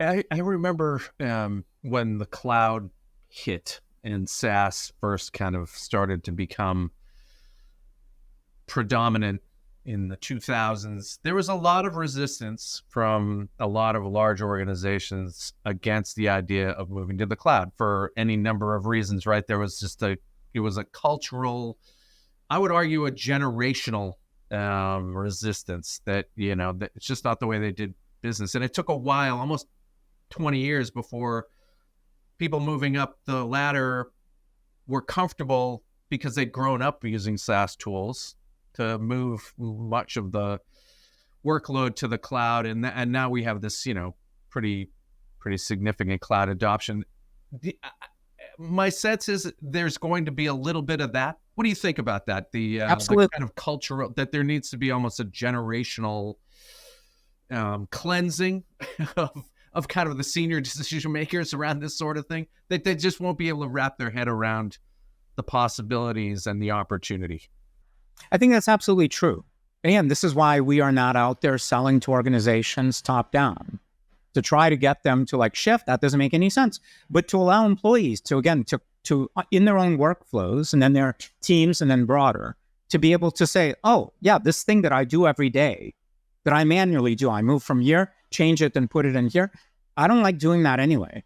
I remember when the cloud hit and SaaS first kind of started to become predominant in the 2000s. There was a lot of resistance from a lot of large organizations against the idea of moving to the cloud for any number of reasons, right? It was a cultural, I would argue a generational resistance that, that it's just not the way they did business. And it took a while, almost 20 years before people moving up the ladder were comfortable because they'd grown up using SaaS tools to move much of the workload to the cloud. And now we have this, pretty significant cloud adoption. My sense is there's going to be a little bit of that. What do you think about that? The Absolutely. kind of cultural, that there needs to be almost a generational cleansing of kind of the senior decision makers around this sort of thing, that they just won't be able to wrap their head around the possibilities and the opportunity. I think that's absolutely true. And this is why we are not out there selling to organizations top down to try to get them to shift. That doesn't make any sense. But to allow employees to, again, to in their own workflows and then their teams and then broader, to be able to say, oh, yeah, this thing that I do every day that I manually do, I move from here, change it and put it in here. I don't like doing that anyway.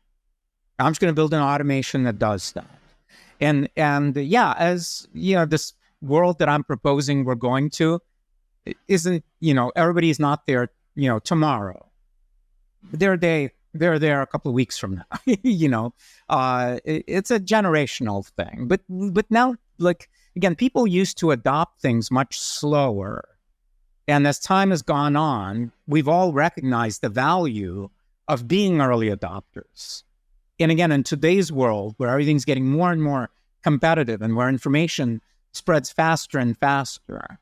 I'm just going to build an automation that does that. And yeah, as this world that I'm proposing we're going to isn't, everybody's not there, tomorrow. They're there a couple of weeks from now. It's a generational thing. But now, again, people used to adopt things much slower. And as time has gone on, we've all recognized the value of being early adopters. And again, in today's world where everything's getting more and more competitive and where information spreads faster and faster,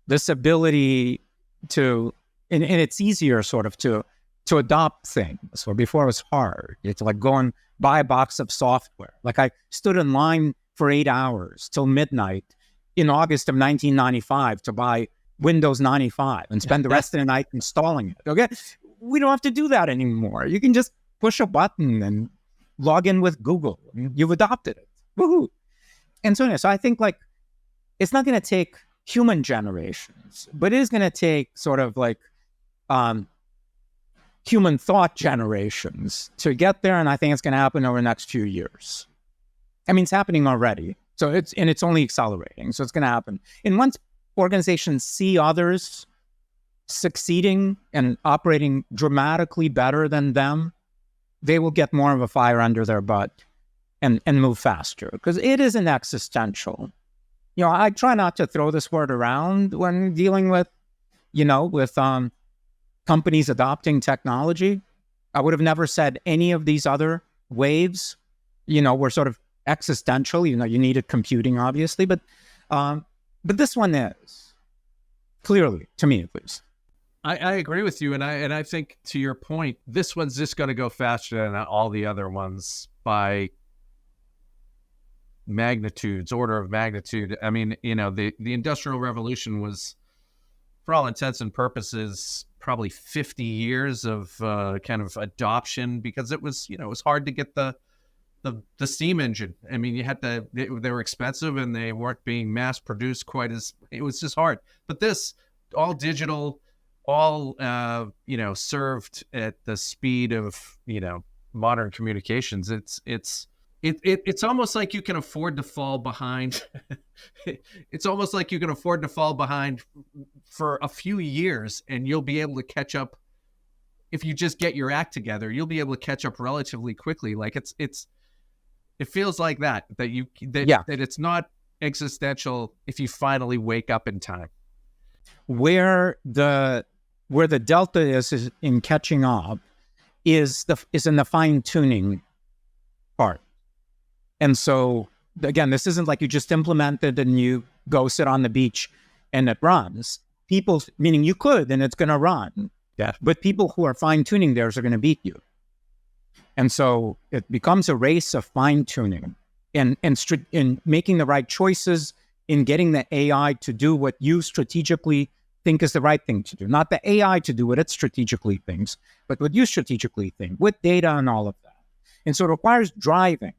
this ability to, and it's easier sort of to adopt things, where before it was hard. It's like go and buy a box of software. I stood in line for 8 hours till midnight in August of 1995 to buy Windows 95 and spend the rest of the night installing it. Okay. We don't have to do that anymore. You can just push a button and log in with Google and you've adopted it. Woohoo. And so I think it's not going to take human generations, but it is going to take sort of human thought generations to get there. And I think it's going to happen over the next few years. I mean, it's happening already. So it's only accelerating. So it's going to happen. And once organizations see others succeeding and operating dramatically better than them, they will get more of a fire under their butt and move faster, because it isn't existential. I try not to throw this word around when dealing with, companies adopting technology. I would have never said any of these other waves, were sort of existential. You needed computing, obviously, but this one is clearly, to me at least. I agree with you, and I think, to your point, this one's just going to go faster than all the other ones by order of magnitude. I mean, the Industrial Revolution was, for all intents and purposes, probably 50 years of kind of adoption, because it was hard to get the steam engine. I mean, they were expensive and they weren't being mass produced it was just hard. But this, all digital, all served at the speed of modern communications. It's almost like you can afford to fall behind. It's almost like you can afford to fall behind for a few years, and you'll be able to catch up. If you just get your act together, you'll be able to catch up relatively quickly. It feels like that it's not existential if you finally wake up in time. Where the delta is in catching up is in the fine tuning part. And so again, this isn't like you just implement it and you go sit on the beach and it runs. Meaning you could, and it's going to run. Yeah. But people who are fine tuning theirs are going to beat you. And so it becomes a race of fine tuning and in making the right choices, in getting the AI to do what you strategically think is the right thing to do. Not the AI to do what it strategically thinks, but what you strategically think with data and all of that. And so it requires driving.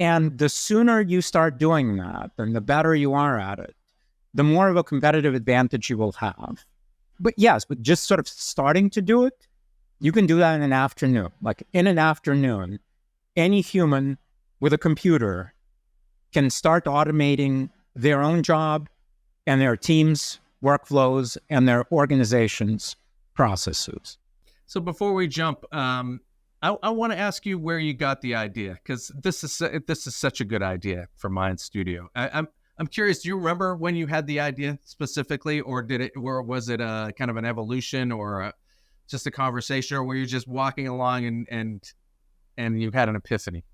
And the sooner you start doing that, and the better you are at it, the more of a competitive advantage you will have. But yes, but just sort of starting to do it, you can do that in an afternoon. Like in an afternoon, any human with a computer can start automating their own job and their team's workflows and their organization's processes. So before we jump, I want to ask you where you got the idea, because this is such a good idea for MindStudio. I'm curious. Do you remember when you had the idea specifically, or was it a kind of an evolution, or just a conversation, or were you just walking along and you had an epiphany?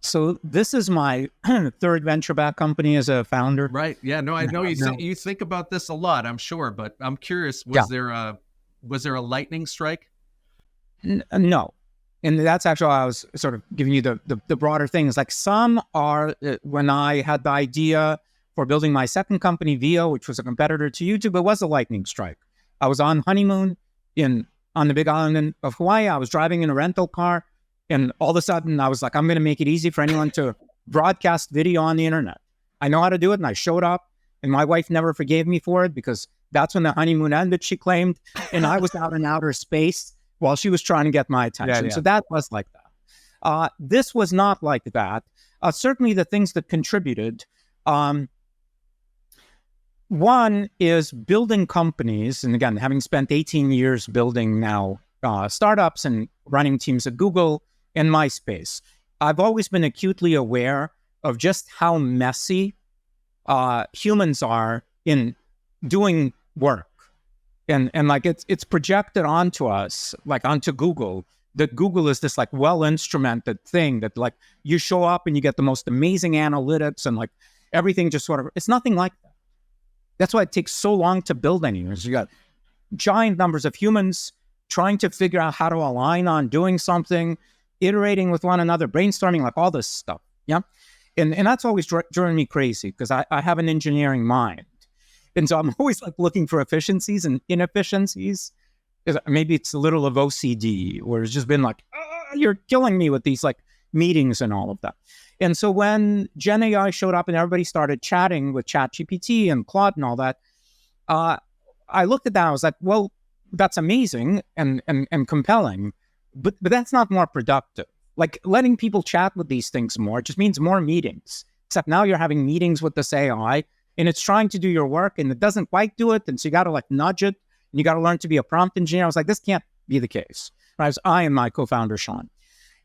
So this is my third venture-backed company as a founder. Right. Yeah. No, I know you think about this a lot, I'm sure, but I'm curious. Was there a lightning strike? No. And that's actually why I was sort of giving you the broader things. Like some are, when I had the idea for building my second company, Vio, which was a competitor to YouTube, it was a lightning strike. I was on honeymoon on the big island of Hawaii. I was driving in a rental car, and all of a sudden I was like, I'm going to make it easy for anyone to broadcast video on the internet. I know how to do it. And I showed up, and my wife never forgave me for it because that's when the honeymoon ended, she claimed. And I was out in outer space while she was trying to get my attention. Yeah. So that was like that. This was not like that. Certainly the things that contributed, one is building companies. And again, having spent 18 years building now startups and running teams at Google and MySpace, I've always been acutely aware of just how messy humans are in doing work. And like it's projected onto us, like onto Google, that Google is this like well-instrumented thing that like you show up and you get the most amazing analytics and like everything just sort of, it's nothing like that. That's why it takes so long to build anything. So you got giant numbers of humans trying to figure out how to align on doing something, iterating with one another, brainstorming, like all this stuff. Yeah. And that's always driven me crazy because I have an engineering mind. And so I'm always like looking for efficiencies and inefficiencies. Maybe it's a little of OCD, where it's just been like, you're killing me with these like meetings and all of that. And so when Gen AI showed up and everybody started chatting with ChatGPT and Claude and all that, I looked at that. I was like, well, that's amazing and compelling, but that's not more productive. Like letting people chat with these things more just means more meetings, except now you're having meetings with this AI and it's trying to do your work and it doesn't quite do it. And so you got to like nudge it and you got to learn to be a prompt engineer. I was like, this can't be the case. I and my co-founder, Sean.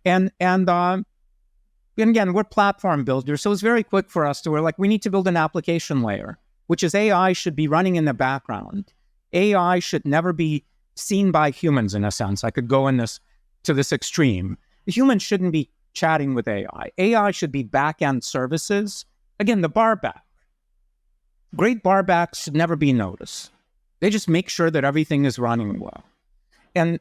And again, we're platform builders. So it's very quick for us to where like, we need to build an application layer, which is AI should be running in the background. AI should never be seen by humans in a sense. I could go to this extreme. The humans shouldn't be chatting with AI. AI should be back-end services. Again, the bar back. Great bar backs should never be noticed. They just make sure that everything is running well. And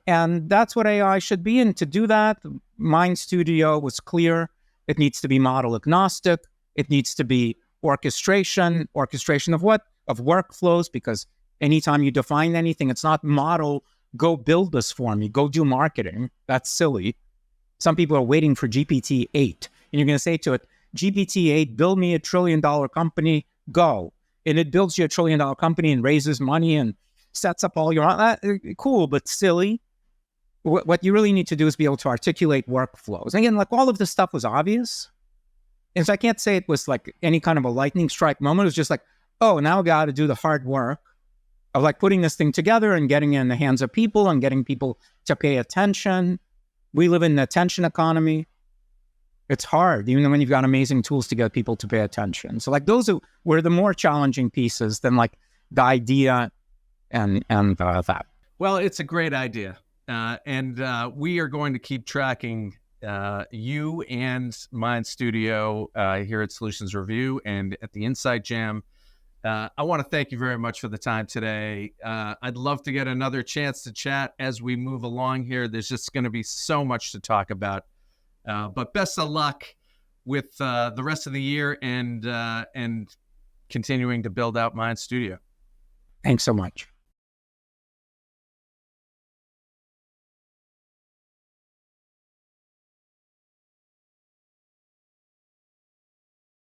that's what AI should be. And to do that, MindStudio was clear. It needs to be model agnostic. It needs to be orchestration of what? Of workflows, because anytime you define anything, it's not model, go build this for me, go do marketing. That's silly. Some people are waiting for GPT-8. And you're going to say to it, GPT-8, build me $1 trillion company, go. And it builds you $1 trillion company and raises money and sets up all your, cool, but silly. What you really need to do is be able to articulate workflows. And again, like all of this stuff was obvious. And so I can't say it was like any kind of a lightning strike moment. It was just like, oh, now I got to do the hard work of like putting this thing together and getting it in the hands of people and getting people to pay attention. We live in the attention economy. It's hard, even when you've got amazing tools to get people to pay attention. So like those were the more challenging pieces than like the idea and that. Well, it's a great idea. And we are going to keep tracking you and MindStudio here at Solutions Review and at the Insight Jam. I want to thank you very much for the time today. I'd love to get another chance to chat as we move along here. There's just going to be so much to talk about. But best of luck with the rest of the year and continuing to build out MindStudio. Thanks so much.